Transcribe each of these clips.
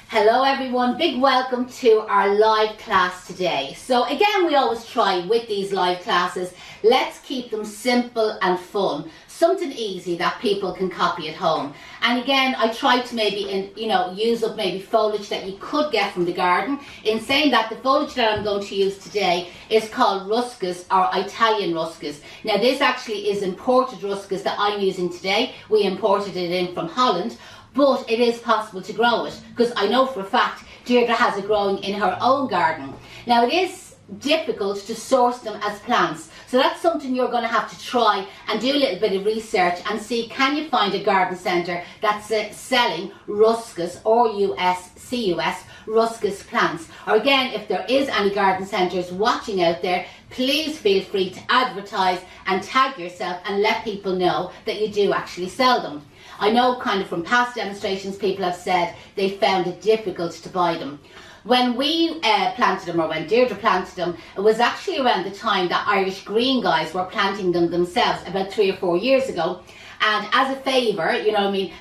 Hello everyone, big welcome to our live class today. So again, we always try with these live classes, let's keep them simple and fun. Something easy that people can copy at home. And again, I try to maybe, use up maybe foliage that you could get from the garden. In saying that, the foliage that I'm going to use today is called ruscas or Italian ruscas. Now this actually is imported ruscas that I'm using today. We imported it in from Holland. But it is possible to grow it, because I know for a fact Deirdre has it growing in her own garden. Now it is difficult to source them as plants, so that's something you're going to have to try and do a little bit of research and see, can you find a garden centre that's selling ruscas or CUS ruscas plants. Or again, if there is any garden centres watching out there, please feel free to advertise and tag yourself and let people know that you do actually sell them. I know kind of from past demonstrations people have said they found it difficult to buy them. When we planted them, or when Deirdre planted them, it was actually around the time that Irish Green guys were planting them themselves, about 3 or 4 years ago. And as a favour,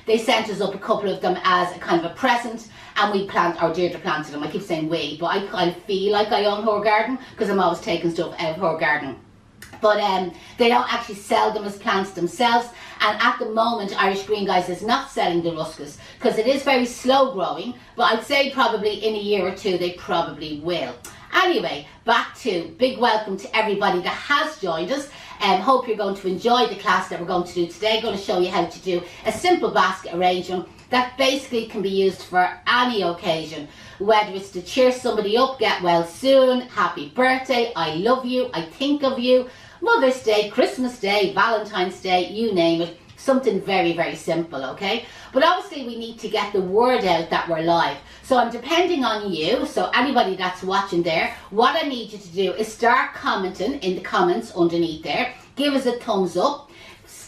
they sent us up a couple of them as a kind of a present, and Deirdre planted them. I keep saying we, but I kind of feel like I own her garden because I'm always taking stuff out of her garden. But they don't actually sell them as plants themselves, and at the moment Irish Green Guys is not selling the ruscas because it is very slow growing, but I'd say probably in a year or two they probably will. Anyway, back to big welcome to everybody that has joined us. Hope you're going to enjoy the class that we're going to do today. I'm going to show you how to do a simple basket arrangement that basically can be used for any occasion, whether it's to cheer somebody up, get well soon, happy birthday, I love you, I think of you, Mother's Day, Christmas Day, Valentine's Day, you name it. Something very, very simple, okay? But obviously we need to get the word out that we're live. So I'm depending on you, so anybody that's watching there, what I need you to do is start commenting in the comments underneath there. Give us a thumbs up,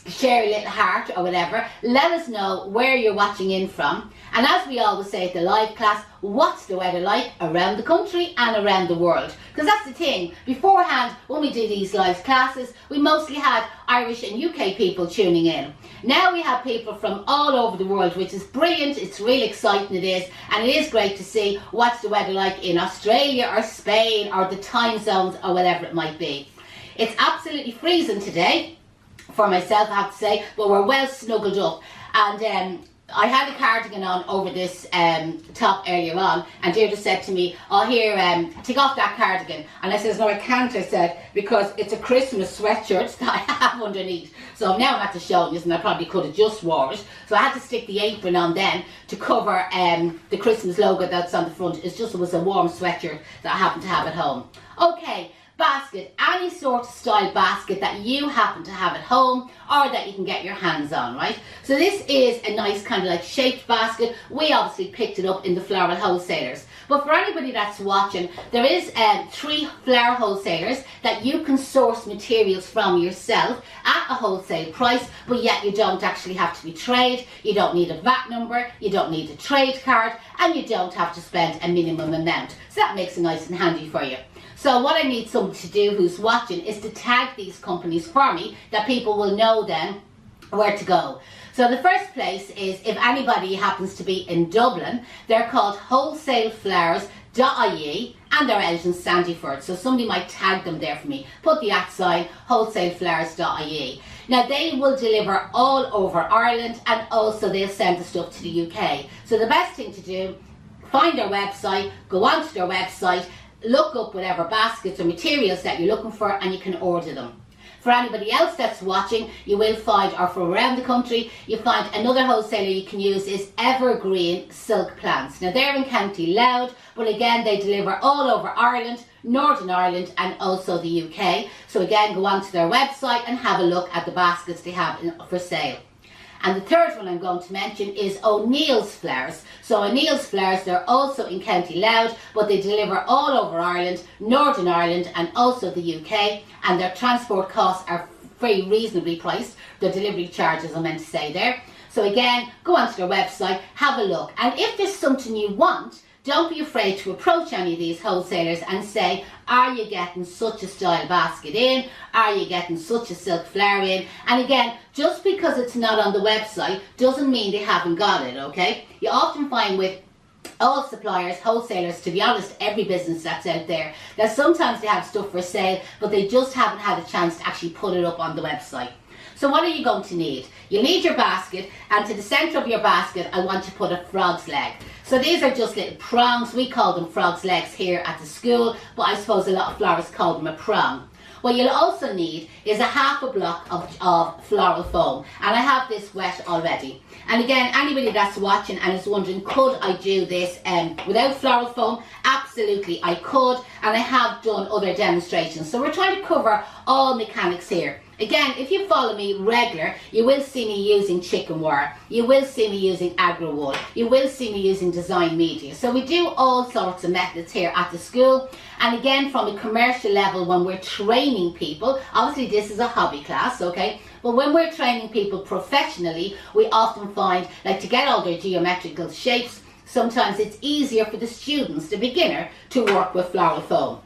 share a little heart or whatever. Let us know where you're watching in from. And as we always say at the live class, what's the weather like around the country and around the world? Because that's the thing. Beforehand, when we did these live classes, we mostly had Irish and UK people tuning in. Now we have people from all over the world, which is brilliant. It's really exciting, it is. And it is great to see what's the weather like in Australia or Spain or the time zones or whatever it might be. It's absolutely freezing today, for myself I have to say, but we're well snuggled up. And I had a cardigan on over this top earlier on, and Deirdre said to me, oh here, take off that cardigan. And I says, no I can't, I said, because it's a Christmas sweatshirt that I have underneath. So now I'm at the show this, and I probably could have just wore it. So I had to stick the apron on then to cover the Christmas logo that's on the front. It was a warm sweatshirt that I happen to have at home. Okay. Basket, any sort of style basket that you happen to have at home or that you can get your hands on, right? So this is a nice kind of like shaped basket. We obviously picked it up in the floral wholesalers. But for anybody that's watching, there is 3 flower wholesalers that you can source materials from yourself at a wholesale price, but yet you don't actually have to be trade, you don't need a VAT number, you don't need a trade card, and you don't have to spend a minimum amount. So that makes it nice and handy for you. So what I need somebody to do who's watching is to tag these companies for me, that people will know then where to go. So the first place is, if anybody happens to be in Dublin, they're called wholesaleflowers.ie, and they're out in Sandyford. So somebody might tag them there for me. Put the @ wholesaleflowers.ie. Now they will deliver all over Ireland, and also they'll send the stuff to the UK. So the best thing to do, find their website, go onto their website, look up whatever baskets or materials that you're looking for, and you can order them. For anybody else that's watching, you will find, or from around the country, you find another wholesaler you can use is Evergreen Silk Plants. Now they're in County Louth, but again they deliver all over Ireland, Northern Ireland, and also the UK. So again, go onto their website and have a look at the baskets they have for sale. And the third one I'm going to mention is O'Neill's Flowers. So O'Neill's Flowers, they're also in County Louth, but they deliver all over Ireland, Northern Ireland, and also the UK. And their transport costs are very reasonably priced. Their delivery charges, I meant to say there. So again, go onto their website, have a look. And if there's something you want, don't be afraid to approach any of these wholesalers and say, are you getting such a style basket in? Are you getting such a silk flower in? And again, just because it's not on the website doesn't mean they haven't got it, okay? You often find with all suppliers, wholesalers, to be honest, every business that's out there, that sometimes they have stuff for sale, but they just haven't had a chance to actually put it up on the website. So what are you going to need? You need your basket, and to the centre of your basket, I want to put a frog's leg. So these are just little prongs. We call them frog's legs here at the school, but I suppose a lot of florists call them a prong. What you'll also need is a half a block of floral foam, and I have this wet already. And again, anybody that's watching and is wondering, could I do this without floral foam? Absolutely, I could, and I have done other demonstrations. So we're trying to cover all mechanics here. Again, if you follow me regular, you will see me using chicken wire, you will see me using agro wool, you will see me using design media. So we do all sorts of methods here at the school. And again, from a commercial level, when we're training people, obviously this is a hobby class, okay? But when we're training people professionally, we often find, like, to get all their geometrical shapes, sometimes it's easier for the students, the beginner, to work with floral foam.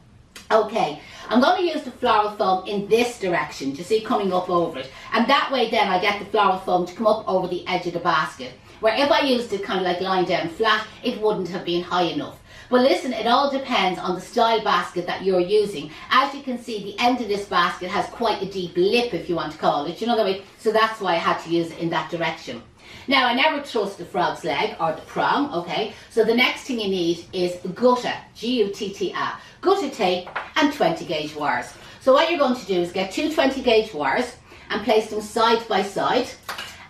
Okay, I'm going to use the floral foam in this direction, you see, coming up over it. And that way then I get the floral foam to come up over the edge of the basket. Where if I used it kind of like lying down flat, it wouldn't have been high enough. But listen, it all depends on the style basket that you're using. As you can see, the end of this basket has quite a deep lip, if you want to call it, you know that way? So that's why I had to use it in that direction. Now, I never trust the frog's leg or the prong, okay? So the next thing you need is gutta, G-U-T-T-A, gutta tape and 20 gauge wires. So what you're going to do is get two 20 gauge wires and place them side by side.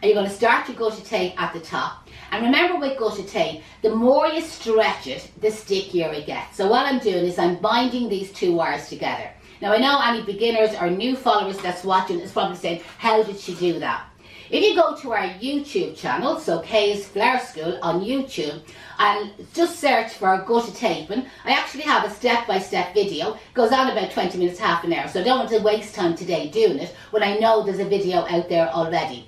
And you're going to start your gutta tape at the top. And remember with gutta tape, the more you stretch it, the stickier it gets. So what I'm doing is I'm binding these two wires together. Now, I know any beginners or new followers that's watching is probably saying, how did she do that? If you go to our YouTube channel, so Kay's Flower School on YouTube, and just search for gutta taping, I actually have a step-by-step video. It goes on about 20 minutes, half an hour, so I don't want to waste time today doing it when I know there's a video out there already.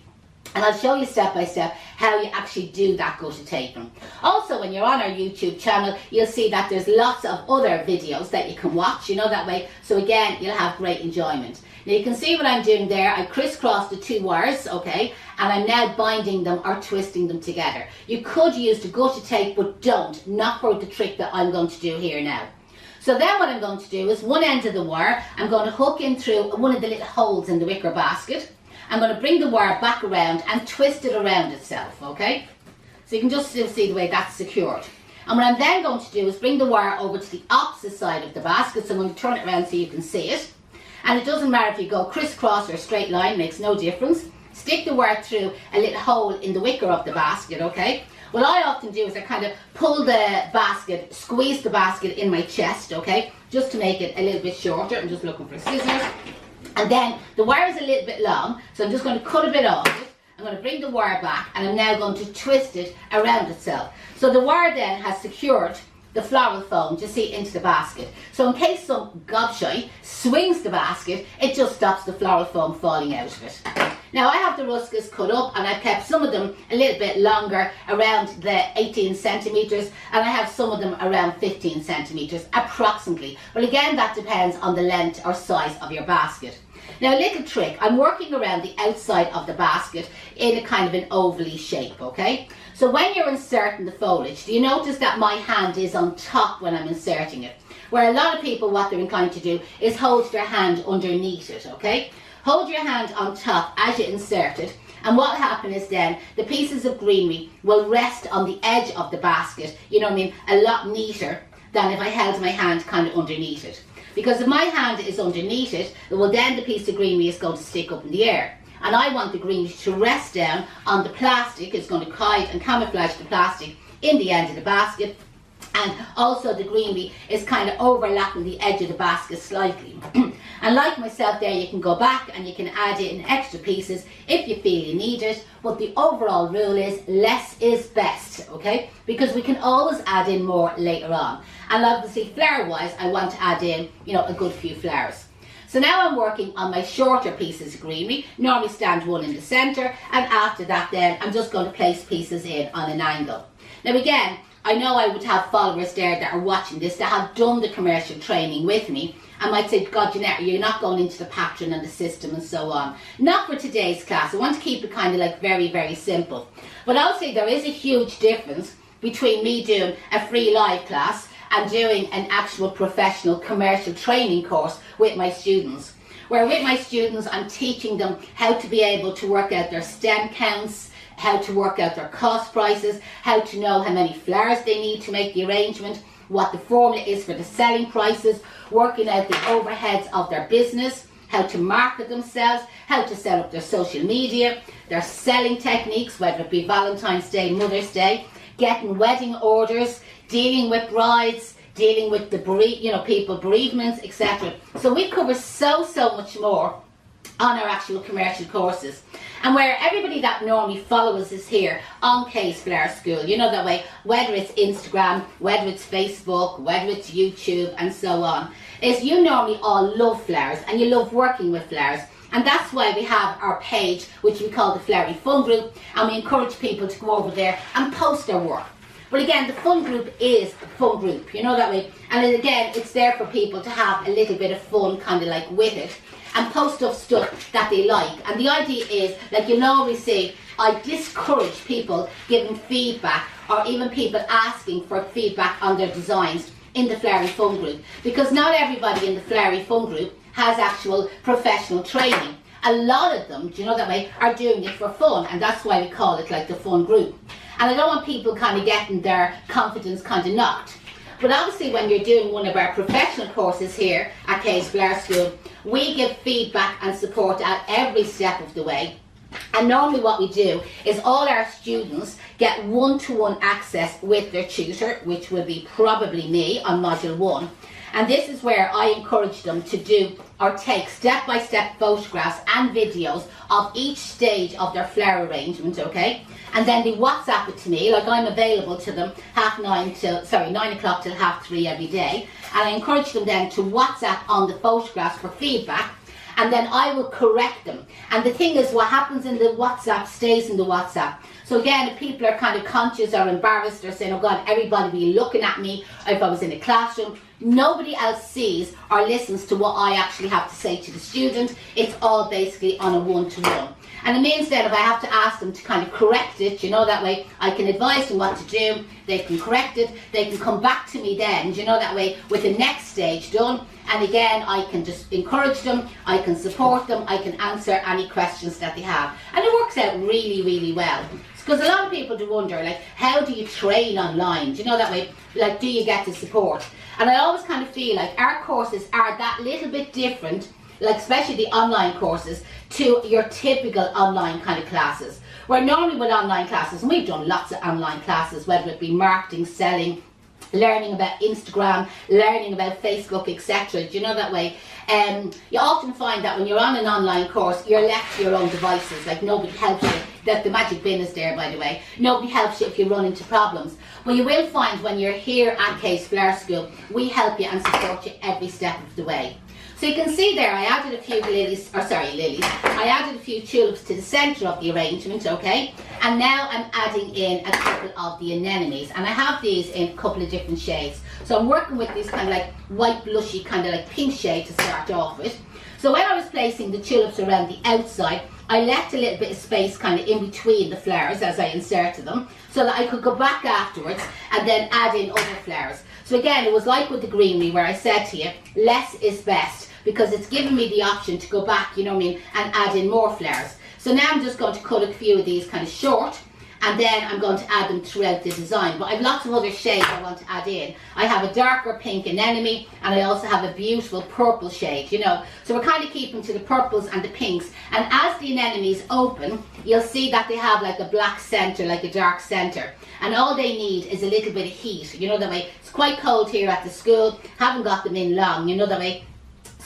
And I'll show you step by step how you actually do that gutta taping. Also, when you're on our YouTube channel, you'll see that there's lots of other videos that you can watch, you know, that way. So again, you'll have great enjoyment. Now you can see what I'm doing there. I crisscrossed the two wires, okay, and I'm now binding them or twisting them together. You could use the gutta tape, but don't, not for the trick that I'm going to do here now. So then what I'm going to do is one end of the wire, I'm going to hook in through one of the little holes in the wicker basket. I'm going to bring the wire back around and twist it around itself, okay? So you can just still see the way that's secured. And what I'm then going to do is bring the wire over to the opposite side of the basket. So I'm going to turn it around so you can see it. And it doesn't matter if you go crisscross or straight line, makes no difference. Stick the wire through a little hole in the wicker of the basket, okay? What I often do is I kind of pull the basket, squeeze the basket in my chest, okay? Just to make it a little bit shorter. I'm just looking for scissors. And then the wire is a little bit long, so I'm just going to cut a bit off it. I'm going to bring the wire back and I'm now going to twist it around itself. So the wire then has secured the floral foam, just see, into the basket. So in case some gobshite swings the basket, it just stops the floral foam falling out of it. Now I have the ruskers cut up and I've kept some of them a little bit longer, around the 18 centimetres, and I have some of them around 15 centimetres approximately. But again, that depends on the length or size of your basket. Now a little trick, I'm working around the outside of the basket in a kind of an ovally shape, okay? So when you're inserting the foliage, do you notice that my hand is on top when I'm inserting it? Where a lot of people, what they're inclined to do is hold their hand underneath it, okay? Hold your hand on top as you insert it, and what will happen is then the pieces of greenery will rest on the edge of the basket, you know what I mean, a lot neater than if I held my hand kind of underneath it. Because if my hand is underneath it, well then the piece of greenery is going to stick up in the air. And I want the greenery to rest down on the plastic. It's going to hide and camouflage the plastic in the end of the basket. And also the greenery is kind of overlapping the edge of the basket slightly. And like myself there, you can go back and you can add in extra pieces if you feel you need it. But the overall rule is less is best, okay? Because we can always add in more later on. And obviously flower-wise, I want to add in, you know, a good few flowers. So now I'm working on my shorter pieces of greenery. Normally stand one in the centre, and after that then I'm just going to place pieces in on an angle. Now again, I know I would have followers there that are watching this that have done the commercial training with me and might say, God, Janette, you're not going into the pattern and the system and so on. Not for today's class. I want to keep it kind of like very, very simple. But I'll say there is a huge difference between me doing a free live class and doing an actual professional commercial training course with my students. Where with my students I'm teaching them how to be able to work out their stem counts, how to work out their cost prices, how to know how many flowers they need to make the arrangement, what the formula is for the selling prices, working out the overheads of their business, how to market themselves, how to set up their social media, their selling techniques, whether it be Valentine's Day, Mother's Day, getting wedding orders, dealing with brides, dealing with the people, bereavements, etc. So we cover so much more on our actual commercial courses. And where everybody that normally follows us here on Kay's Flower School, you know that way, whether it's Instagram, whether it's Facebook, whether it's YouTube and so on, is you normally all love flowers and you love working with flowers. And that's why we have our page, which we call the Flowery Fun Group, and we encourage people to go over there and post their work. But again, the fun group is a fun group, you know that way. And again, it's there for people to have a little bit of fun kind of like with it and post up stuff that they like. And the idea is, like you'll always see, I discourage people giving feedback or even people asking for feedback on their designs in the Flowery Fun Group, because not everybody in the Flowery Fun Group has actual professional training. A lot of them, do you know that way, are doing it for fun, and that's why we call it like the fun group. And I don't want people kind of getting their confidence kind of knocked. But obviously when you're doing one of our professional courses here at Kay's Flower School, we give feedback and support at every step of the way. And normally what we do is all our students get one-to-one access with their tutor, which will be probably me on Module 1. And this is where I encourage them to do or take step-by-step photographs and videos of each stage of their flower arrangement, okay? And then they WhatsApp it to me, like I'm available to them 9 o'clock till 3:30 every day. And I encourage them then to WhatsApp on the photographs for feedback, and then I will correct them. And the thing is, what happens in the WhatsApp stays in the WhatsApp. So again, if people are kind of conscious or embarrassed or saying, oh God, everybody will be looking at me if I was in a classroom, nobody else sees or listens to what I actually have to say to the student. It's all basically on a one-to-one. And it means then if I have to ask them to kind of correct it, you know, that way I can advise them what to do, they can correct it, they can come back to me then, you know, that way with the next stage done. And again, I can just encourage them, I can support them, I can answer any questions that they have. And it works out really, really well. Because a lot of people do wonder, like, how do you train online? Do you know that way? Like, do you get the support? And I always kind of feel like our courses are that little bit different, like especially the online courses, to your typical online kind of classes. Where normally with online classes, and we've done lots of online classes, whether it be marketing, selling, learning about Instagram, learning about Facebook, etc. Do you know that way? You often find that when you're on an online course, you're left to your own devices, like nobody helps you. That the magic bin is there, by the way. Nobody helps you if you run into problems. But you will find when you're here at Kay's Flower School, we help you and support you every step of the way. So you can see there, I added a few I added a few tulips to the centre of the arrangement, okay? And now I'm adding in a couple of the anemones. And I have these in a couple of different shades. So I'm working with these kind of like white blushy, kind of like pink shade to start off with. So when I was placing the tulips around the outside, I left a little bit of space kind of in between the flowers as I inserted them, so that I could go back afterwards and then add in other flowers. So again, it was like with the greenery where I said to you, less is best, because it's given me the option to go back, you know what I mean, and add in more flowers. So now I'm just going to cut a few of these kind of short, and then I'm going to add them throughout the design. But I've lots of other shades I want to add in. I have a darker pink anemone, and I also have a beautiful purple shade, you know. So we're kind of keeping to the purples and the pinks. And as the anemones open, you'll see that they have like a black centre, like a dark centre. And all they need is a little bit of heat, you know that way. It's quite cold here at the school, haven't got them in long, you know that way.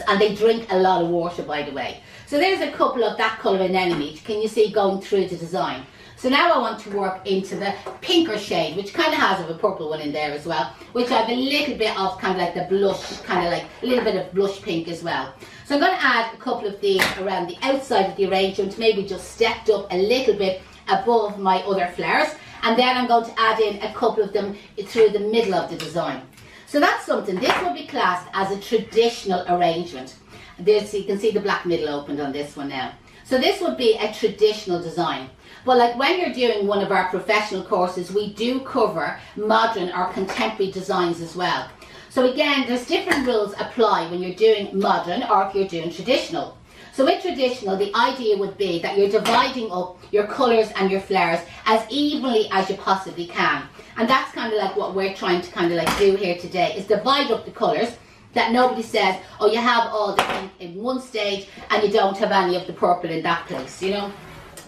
And they drink a lot of water, by the way. So there's a couple of that colour anemone, can you see, going through the design. So now I want to work into the pinker shade, which kind of has a purple one in there as well, which I have a little bit of kind of like the blush, kind of like a little bit of blush pink as well. So I'm going to add a couple of these around the outside of the arrangement, maybe just stepped up a little bit above my other flowers. And then I'm going to add in a couple of them through the middle of the design. So that's something. This will be classed as a traditional arrangement. There, so you can see the black middle opened on this one now. So this would be a traditional design. But like when you're doing one of our professional courses, we do cover modern or contemporary designs as well. So again, there's different rules apply when you're doing modern or if you're doing traditional. So with traditional, the idea would be that you're dividing up your colours and your flowers as evenly as you possibly can. And that's kind of like what we're trying to kind of like do here today, is divide up the colours, that nobody says, oh, you have all the pink in one stage and you don't have any of the purple in that place, you know.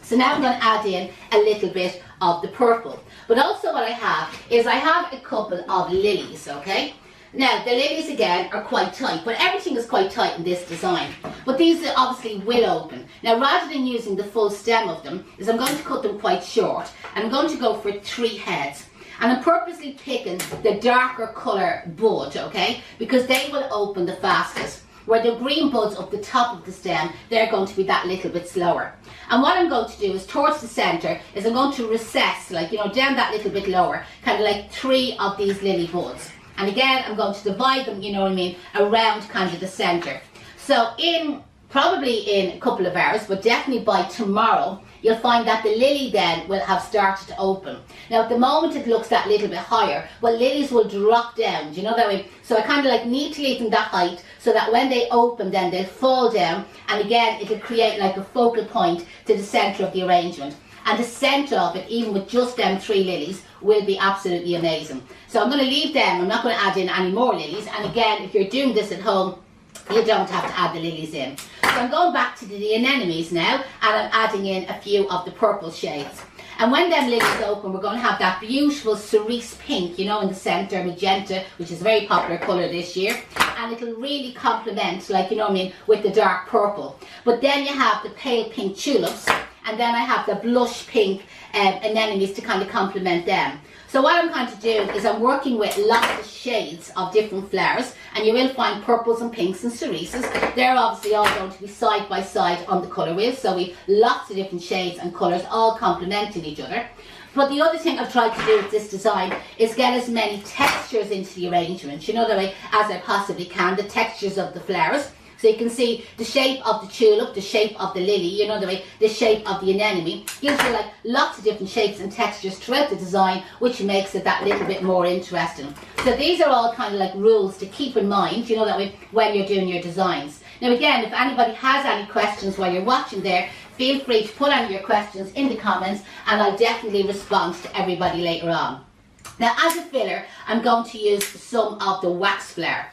So now I'm going to add in a little bit of the purple. But also what I have is I have a couple of lilies, okay. Now, the lilies again are quite tight, but everything is quite tight in this design. But these obviously will open. Now, rather than using the full stem of them, is I'm going to cut them quite short. And I'm going to go for 3 heads. And I'm purposely picking the darker colour bud, okay? Because they will open the fastest. Where the green buds up the top of the stem, they're going to be that little bit slower. And what I'm going to do is towards the centre, is I'm going to recess, like, you know, down that little bit lower, kind of like 3 of these lily buds. And again, I'm going to divide them, you know what I mean, around kind of the centre. So probably in a couple of hours, but definitely by tomorrow, you'll find that the lily then will have started to open. Now at the moment it looks that little bit higher, but lilies will drop down, do you know that way? So I kind of like need to leave them that height so that when they open then they'll fall down, and again it'll create like a focal point to the centre of the arrangement. And the centre of it, even with just them 3 lilies, will be absolutely amazing. So I'm going to leave them, I'm not going to add in any more lilies, and again if you're doing this at home, you don't have to add the lilies in. So I'm going back to the anemones now, and I'm adding in a few of the purple shades. And when them lilies open, we're going to have that beautiful cerise pink, you know, in the centre, magenta, which is a very popular colour this year. And it'll really complement, like, you know what I mean, with the dark purple. But then you have the pale pink tulips, and then I have the blush pink anemones to kind of complement them. So what I'm going to do is I'm working with lots of shades of different flowers, and you will find purples and pinks and cerises. They're obviously all going to be side by side on the colour wheel, so we've lots of different shades and colours all complementing each other. But the other thing I've tried to do with this design is get as many textures into the arrangement, you know, the way as I possibly can, the textures of the flowers. So you can see the shape of the tulip, the shape of the lily, you know the way, the shape of the anemone. Gives you like lots of different shapes and textures throughout the design, which makes it that little bit more interesting. So these are all kind of like rules to keep in mind, you know that way, when you're doing your designs. Now again, if anybody has any questions while you're watching there, feel free to put any of your questions in the comments, and I'll definitely respond to everybody later on. Now as a filler, I'm going to use some of the wax flower.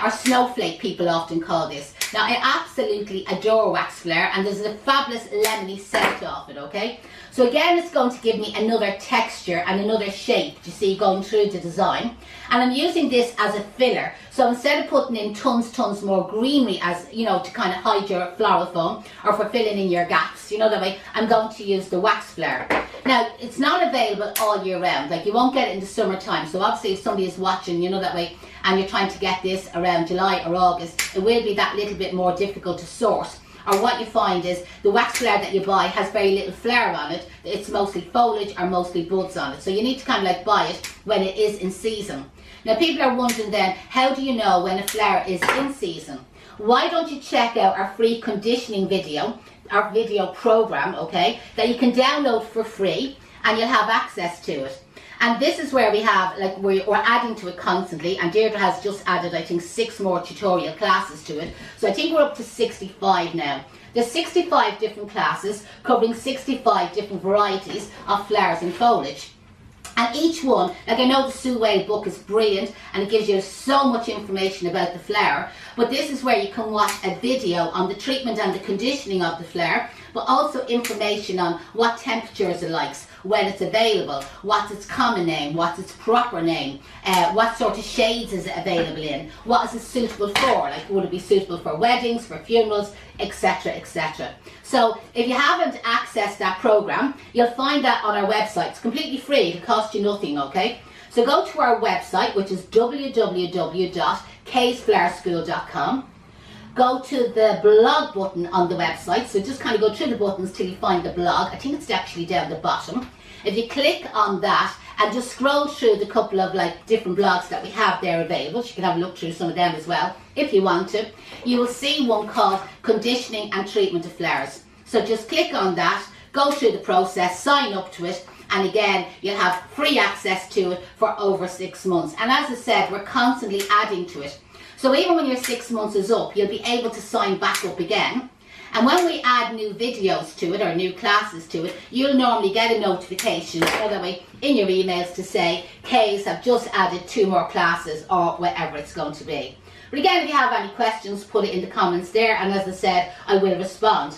Or snowflake, people often call this. Now I absolutely adore wax flower, and there's a fabulous lemony scent off it, okay? So again, it's going to give me another texture and another shape, you see, going through the design. And I'm using this as a filler. So instead of putting in tons more greenery, as you know, to kind of hide your floral foam or for filling in your gaps, you know that way, I'm going to use the wax flower. Now it's not available all year round, like you won't get it in the summertime. So obviously if somebody is watching, you know that way, and you're trying to get this around July or August, it will be that little bit more difficult to source. Or what you find is the wax flower that you buy has very little flower on it. It's mostly foliage or mostly buds on it. So you need to kind of like buy it when it is in season. Now people are wondering then, how do you know when a flower is in season? Why don't you check out our free conditioning video, our video program, okay, that you can download for free, and you'll have access to it. And this is where we have, like, we're adding to it constantly, and Deirdre has just added, I think, 6 more tutorial classes to it. So I think we're up to 65 now. There's 65 different classes covering 65 different varieties of flowers and foliage. And each one, like I know the Sue Whale book is brilliant and it gives you so much information about the flower, but this is where you can watch a video on the treatment and the conditioning of the flower, but also information on what temperatures it likes, when it's available, what's its common name, what's its proper name, what sort of shades is it available in, what is it suitable for, like would it be suitable for weddings, for funerals, etc, etc. So if you haven't accessed that program, you'll find that on our website. It's completely free, it'll cost you nothing, okay? So go to our website, which is www.kaysflowerschool.com. Go to the blog button on the website, so just kind of go through the buttons till you find the blog. I think it's actually down the bottom. If you click on that and just scroll through the couple of like different blogs that we have there available, you can have a look through some of them as well if you want to, you will see one called Conditioning and Treatment of Flowers. So just click on that, go through the process, sign up to it, and again, you'll have free access to it for over 6 months. And as I said, we're constantly adding to it. So even when your 6 months is up, you'll be able to sign back up again. And when we add new videos to it or new classes to it, you'll normally get a notification, by the way, in your emails to say, Kay's have just added 2 more classes or whatever it's going to be. But again, if you have any questions, put it in the comments there. And as I said, I will respond.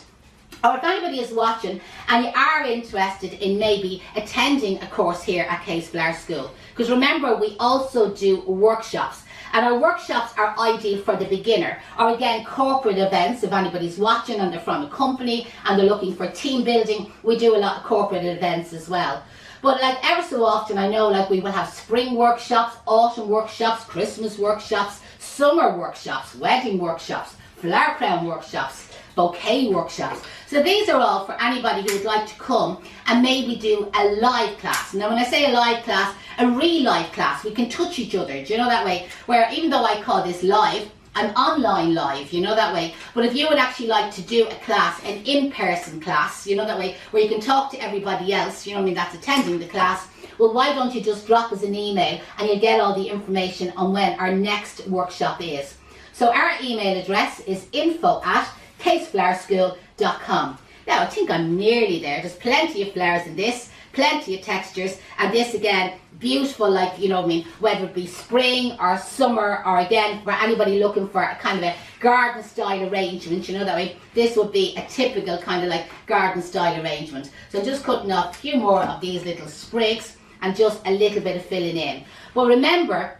Or if anybody is watching and you are interested in maybe attending a course here at Kay's Flower School, because remember, we also do workshops. And our workshops are ideal for the beginner, or again, corporate events. If anybody's watching and they're from a company and they're looking for team building, we do a lot of corporate events as well. But like ever so often, I know like we will have spring workshops, autumn workshops, Christmas workshops, summer workshops, wedding workshops, flower crown workshops, bouquet workshops. So these are all for anybody who would like to come and maybe do a live class. Now when I say a live class, a real live class, we can touch each other, do you know that way? Where even though I call this live, I'm online live, you know that way. But if you would actually like to do a class, an in-person class, you know that way, where you can talk to everybody else, you know what I mean, that's attending the class, well, why don't you just drop us an email and you'll get all the information on when our next workshop is. So our email address is info@kaysflowerschool.com. Now, I think I'm nearly there. There's plenty of flowers in this, plenty of textures, and this again, beautiful, like, you know what I mean, whether it be spring or summer, or again, for anybody looking for a kind of a garden style arrangement, you know that way, this would be a typical kind of like garden style arrangement. So I'm just cutting off a few more of these little sprigs and just a little bit of filling in. But remember,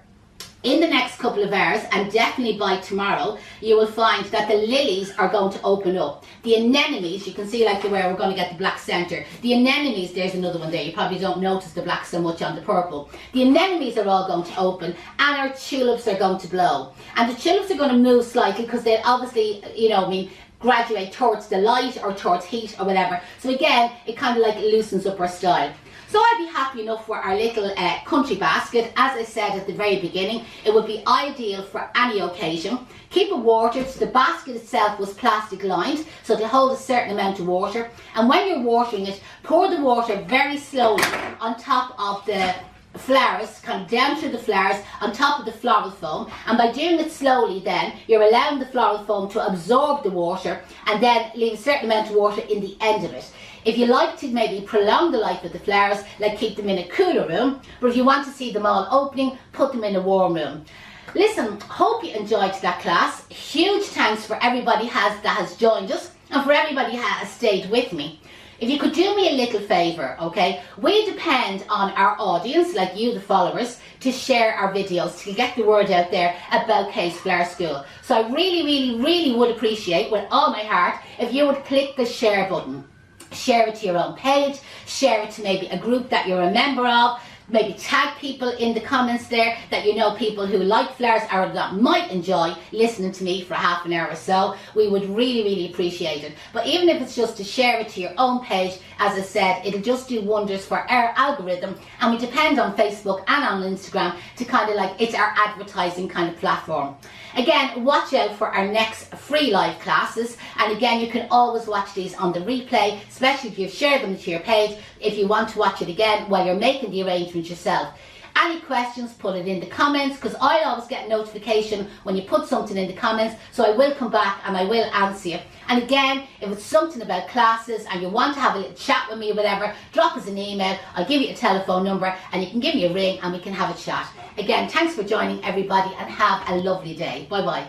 in the next couple of hours, and definitely by tomorrow, you will find that the lilies are going to open up. The anemones, you can see like where we're going to get the black centre. The anemones, there's another one there. You probably don't notice the black so much on the purple. The anemones are all going to open, and our tulips are going to blow. And the tulips are going to move slightly because they obviously, you know, I mean, graduate towards the light or towards heat or whatever. So again, it kind of like loosens up our style. So I'd be happy enough for our little country basket. As I said at the very beginning, it would be ideal for any occasion. Keep it watered. The basket itself was plastic lined, so to hold a certain amount of water. And when you're watering it, pour the water very slowly on top of the flowers, kind of down through the flowers on top of the floral foam, and by doing it slowly then you're allowing the floral foam to absorb the water and then leave a certain amount of water in the end of it. If you like to maybe prolong the life of the flowers, like keep them in a cooler room, but if you want to see them all opening, put them in a warm room. Listen, hope you enjoyed that class. Huge thanks for everybody that has joined us and for everybody who has stayed with me. If you could do me a little favour, okay? We depend on our audience, like you, the followers, to share our videos, to get the word out there about Kay's Flower School. So I really would appreciate, with all my heart, if you would click the share button. Share it to your own page, share it to maybe a group that you're a member of, maybe tag people in the comments there that you know, people who like flowers or that might enjoy listening to me for half an hour or so. We would really appreciate it. But even if it's just to share it to your own page, as I said, it'll just do wonders for our algorithm, and we depend on Facebook and on Instagram to kind of like, it's our advertising kind of platform. Again, watch out for our next free live classes, and again, you can always watch these on the replay, especially if you've shared them to your page, if you want to watch it again while you're making the arrangement yourself. Any questions, put it in the comments, because I always get a notification when you put something in the comments, so I will come back and I will answer you. And again, if it's something about classes and you want to have a little chat with me or whatever, drop us an email, I'll give you a telephone number and you can give me a ring and we can have a chat. Again, thanks for joining everybody and have a lovely day. Bye bye.